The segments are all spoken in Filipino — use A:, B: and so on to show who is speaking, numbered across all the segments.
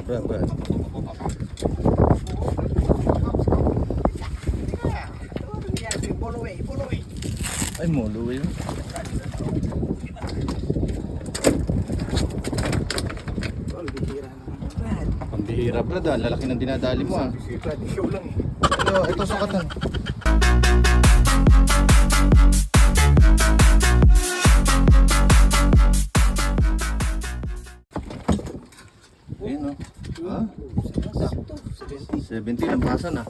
A: Ba. Ay, mulo yun. Pambihira Brad ah, lalaki ng dinadali mo ah.
B: Show lang eh.
A: Ito sukatan. Ayun o. Ha? 70 lang pasan ah.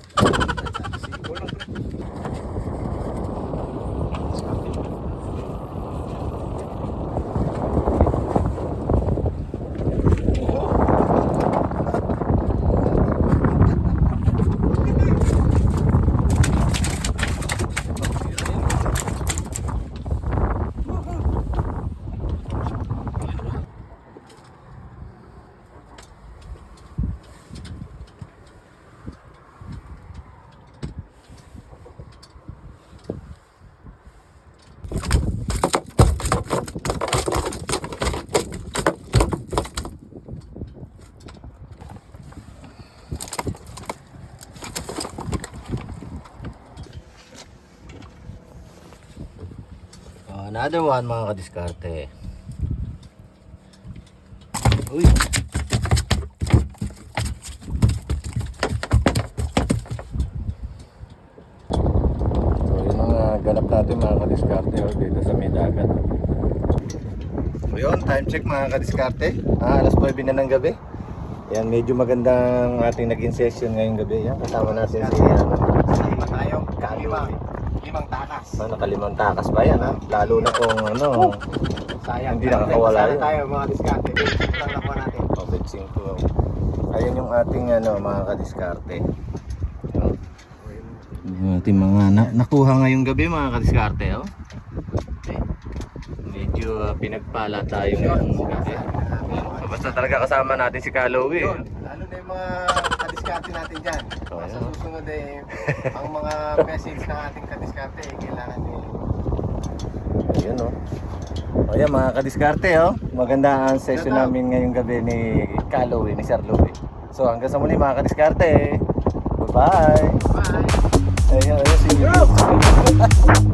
A: Another one mga kadiskarte. Uy. So yun ang ganap natin mga kadiskarte dito sa may dagat. So yun, time check mga kadiskarte. Alas 9 na ng gabi. Yan, medyo magandang ating naging session ngayong gabi. Yan, kasama natin si
B: Lima tayo. Limang takas.
A: nakalimang takas pa yan ha. Lalo na kung ano,
B: Sayang.
A: hindi nakakawala yun.
B: Tayo mga diskarte. Basic lang nakuha natin.
A: Betsing ko. Ayun yung ating ano, mga kadiskarte. Yung ating mga nakuha ngayong gabi mga kadiskarte. Oh. Okay. Medyo pinagpala tayo ngayong gabi. Basta talaga kasama natin si Kalowi.
B: Lalo na yung mga kadiskarte natin dyan. Sa susunod eh, ang mga message ng ating kadiskarte eh, kailangan eh.
A: Ayun oh. Ayan mga kadiskarte oh. Maganda ang session namin ngayong gabi ni Kalowi, ni Sir Louie. So hanggang sa muli mga kadiskarte. Bye bye.
B: Bye.
A: Ayun, see you.